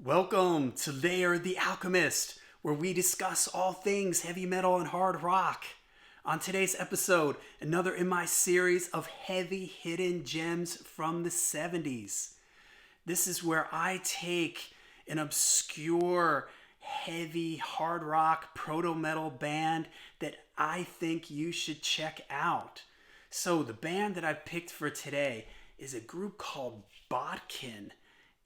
Welcome to Layer the Alchemist, where we discuss all things heavy metal and hard rock. On today's episode, another in my series of heavy hidden gems from the 70s. This is where I take an obscure, heavy hard rock proto-metal band that I think you should check out. So the band that I picked for today is a group called Bodkin,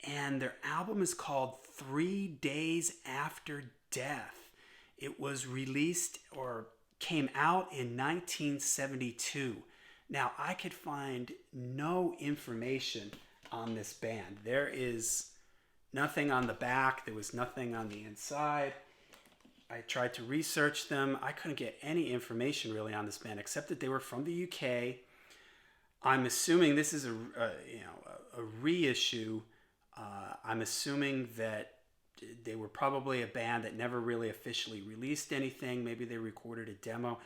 and their album is called 3 Days After Death. It was released or came out in 1972. Now, I could find no information on this band. There is nothing on the back, there was nothing on the inside. I tried to research them. I couldn't get any information really on this band except that they were from the UK. I'm assuming this is a reissue. I'm assuming that they were probably a band that never really officially released anything. Maybe they recorded a demo.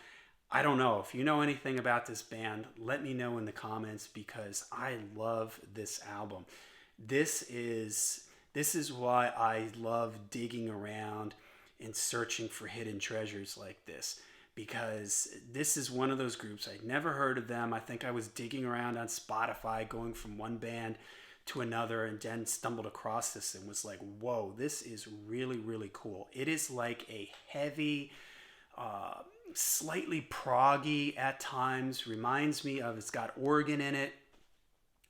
I don't know. If you know anything about this band, let me know in the comments because I love this album. This is why I love digging around and searching for hidden treasures like this, because this is one of those groups I'd never heard of them. I think I was digging around on Spotify, going from one band to another, and then stumbled across this and was like, whoa, this is really, really cool. It is like a heavy, slightly proggy at times, reminds me of, it's got organ in it.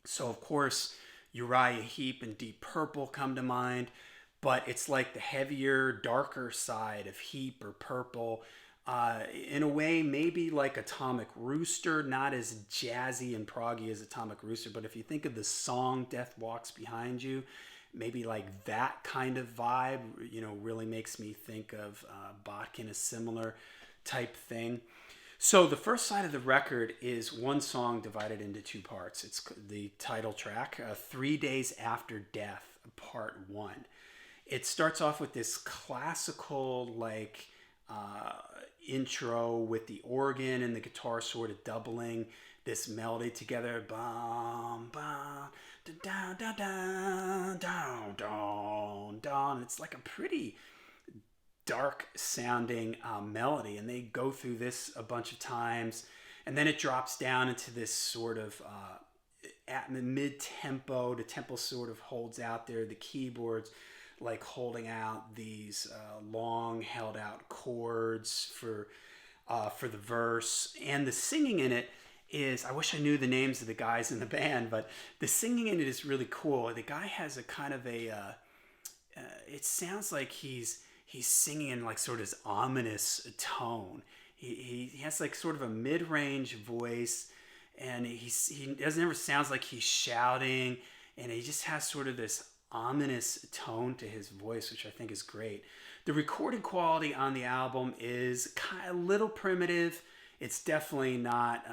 So of course, Uriah Heep and Deep Purple come to mind, but it's like the heavier, darker side of Heep or Purple. In a way, maybe like Atomic Rooster, not as jazzy and proggy as Atomic Rooster, but if you think of the song Death Walks Behind You, maybe like that kind of vibe, really makes me think of Bodkin, a similar type thing. So the first side of the record is one song divided into two parts. It's the title track, 3 Days After Death, Part 1. It starts off with this classical, intro with the organ and the guitar sort of doubling this melody together. Bum, bum, da, da, da, da, da, da. It's like a pretty dark sounding melody, and they go through this a bunch of times, and then it drops down into this sort of at mid-tempo. The tempo sort of holds out there, the keyboards like holding out these long held out chords for the verse, and the singing in it is, I wish I knew the names of the guys in the band, but the singing in it is really cool. The guy has a kind of a it sounds like he's singing in like sort of this ominous tone. He has like sort of a mid-range voice, and he doesn't ever sounds like he's shouting, and he just has sort of this ominous tone to his voice, which I think is great. The recording quality on the album is kind of a little primitive. It's definitely not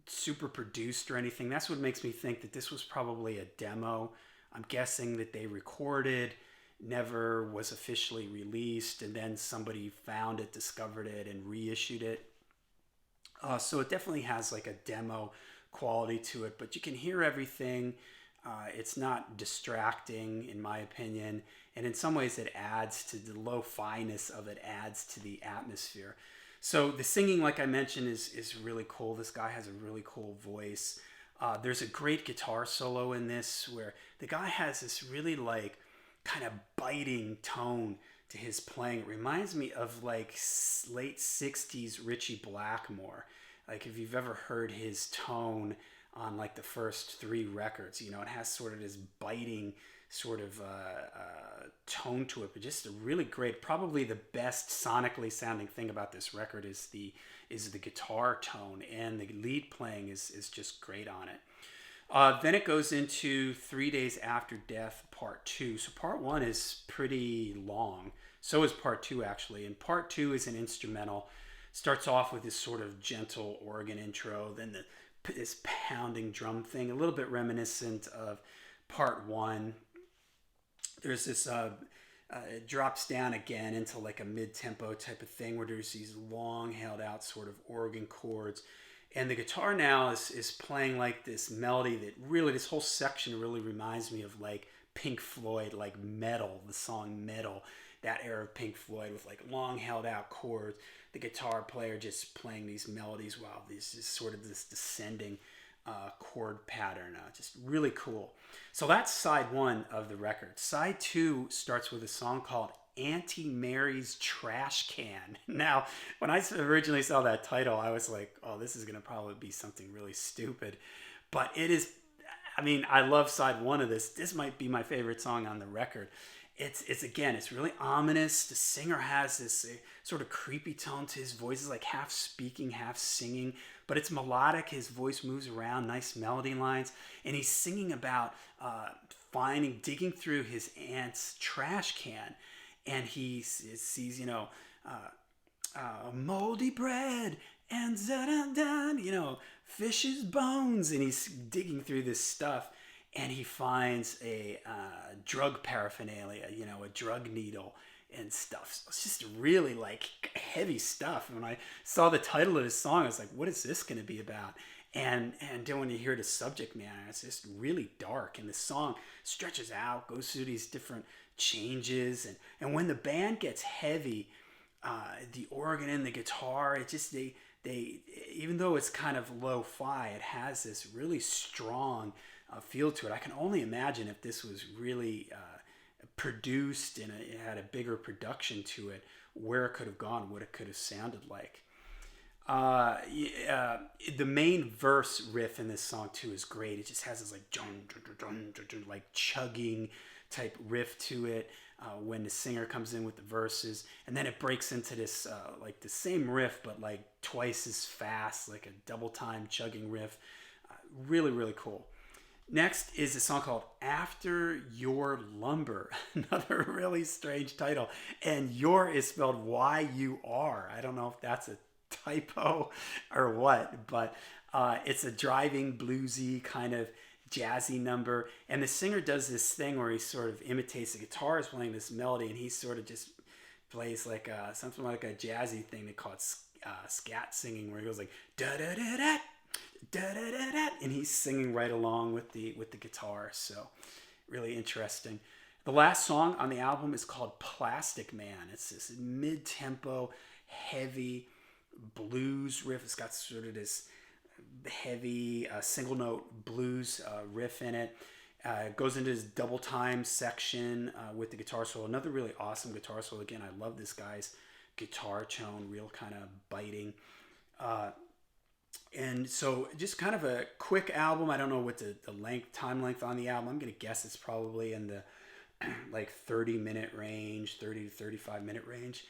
super produced or anything. That's what makes me think that this was probably a demo. I'm guessing that they recorded, never was officially released, and then somebody found it, discovered it, and reissued it. So it definitely has like a demo quality to it, but you can hear everything. It's not distracting, in my opinion, and in some ways it adds to the lo-fi-ness of it, adds to the atmosphere. So the singing, like I mentioned, is really cool. This guy has a really cool voice. There's a great guitar solo in this where the guy has this really like kind of biting tone to his playing. It reminds me of like late 60s Ritchie Blackmore. Like if you've ever heard his tone on like the first 3 records, it has sort of this biting sort of tone to it, but just a really great, probably the best sonically sounding thing about this record is the guitar tone, and the lead playing is just great on it. Then it goes into 3 Days After Death, Part 2. So Part 1 is pretty long. So is Part 2, actually. And Part 2 is an instrumental. Starts off with this sort of gentle organ intro, then this pounding drum thing, a little bit reminiscent of Part 1. There's this, it drops down again into like a mid-tempo type of thing where there's these long held out sort of organ chords. And the guitar now is playing like this melody that really, this whole section really reminds me of like Pink Floyd, like Metal, the song Metal, that era of Pink Floyd with like long held out chords. The guitar player just playing these melodies while these just sort of this descending chord pattern. Just really cool. So that's side one of the record. Side two starts with a song called Auntie Mary's Trash Can. Now, when I originally saw that title, I was like, oh, this is going to probably be something really stupid. But it is, I mean, I love side one of this. This might be my favorite song on the record. It's again, it's really ominous. The singer has this sort of creepy tone to his voice. It's like half speaking, half singing, but it's melodic. His voice moves around, nice melody lines, and he's singing about digging through his aunt's trash can, and he sees, moldy bread and fish's bones, and he's digging through this stuff. And he finds a drug paraphernalia, a drug needle and stuff. So it's just really like heavy stuff. And when I saw the title of this song, I was like, what is this going to be about? And then when you hear the subject matter, it's just really dark. And the song stretches out, goes through these different changes. And when the band gets heavy, the organ and the guitar, it just, they even though it's kind of lo-fi, it has this really strong feel to it. I can only imagine if this was really produced and it had a bigger production to it, where it could have gone, what it could have sounded like. The main verse riff in this song too is great. It just has this like like chugging type riff to it when the singer comes in with the verses, and then it breaks into this like the same riff but like twice as fast, like a double time chugging riff. Really, really cool. Next is a song called After Your Lumber. Another really strange title. And your is spelled Y-U-R. I don't know if that's a typo or what, but it's a driving, bluesy, kind of jazzy number. And the singer does this thing where he sort of imitates the guitar is playing this melody, and he sort of just plays like something like a jazzy thing they call it scat singing, where he goes like da-da-da-da, da-da-da-da, and he's singing right along with the guitar. So really interesting. The last song on the album is called Plastic Man. It's this mid-tempo, heavy blues riff. It's got sort of this heavy single note blues riff in it. It goes into this double time section with the guitar solo. Another really awesome guitar solo. Again, I love this guy's guitar tone, real kind of biting. And so just kind of a quick album. I don't know what the time length on the album. I'm going to guess it's probably in the like 30-minute range, 30 to 35-minute range.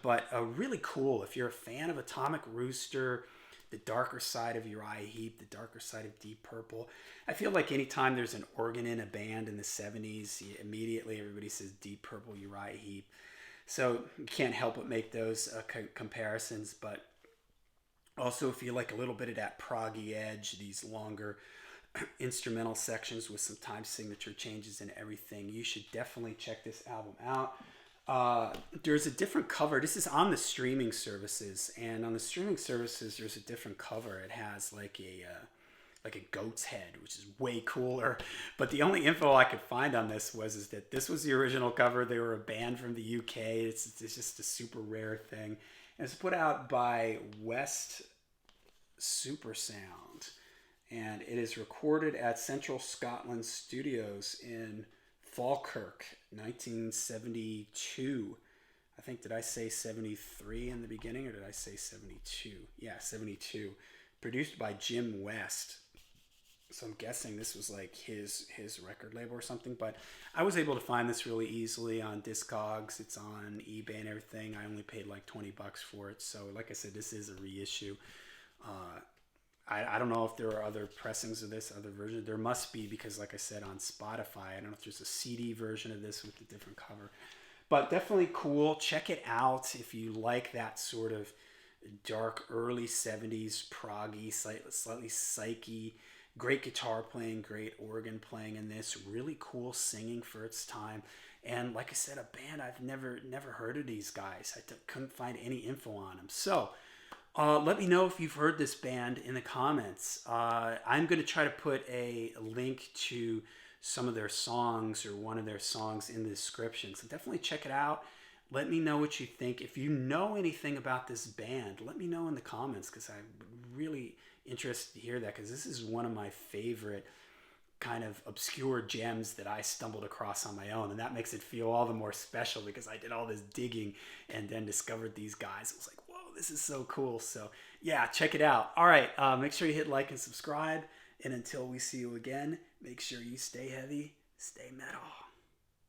But really cool. If you're a fan of Atomic Rooster, the darker side of Uriah Heep, the darker side of Deep Purple. I feel like anytime there's an organ in a band in the 70s, immediately everybody says Deep Purple, Uriah Heep. So you can't help but make those comparisons. But also, if you like a little bit of that proggy edge, these longer instrumental sections with some time signature changes and everything, you should definitely check this album out. There's a different cover. This is on the streaming services, and on the streaming services, there's a different cover. It has like a goat's head, which is way cooler. But the only info I could find on this is that this was the original cover. They were a band from the UK. It's just a super rare thing. And it's put out by West Super Sound, and it is recorded at Central Scotland Studios in Falkirk, 1972. I think, did I say 73 in the beginning, or did I say 72? Yeah, 72. Produced by Jim West. So I'm guessing this was like his record label or something. But I was able to find this really easily on Discogs. It's on eBay and everything. I only paid like $20 for it. So like I said, this is a reissue. I don't know if there are other pressings of this, other versions. There must be, because like I said, on Spotify, I don't know if there's a CD version of this with a different cover. But definitely cool. Check it out if you like that sort of dark early 70s proggy, slightly psyche. Great guitar playing, great organ playing in this. Really cool singing for its time. And like I said, a band I've never heard of these guys. I couldn't find any info on them. So Let me know if you've heard this band in the comments. I'm going to try to put a link to some of their songs or one of their songs in the description. So definitely check it out. Let me know what you think. If you know anything about this band, let me know in the comments because I'm really interested to hear that because this is one of my favorite kind of obscure gems that I stumbled across on my own. And that makes it feel all the more special because I did all this digging and then discovered these guys. I was like, whoa, this is so cool. So yeah, check it out. All right, make sure you hit like and subscribe. And until we see you again, make sure you stay heavy, stay metal.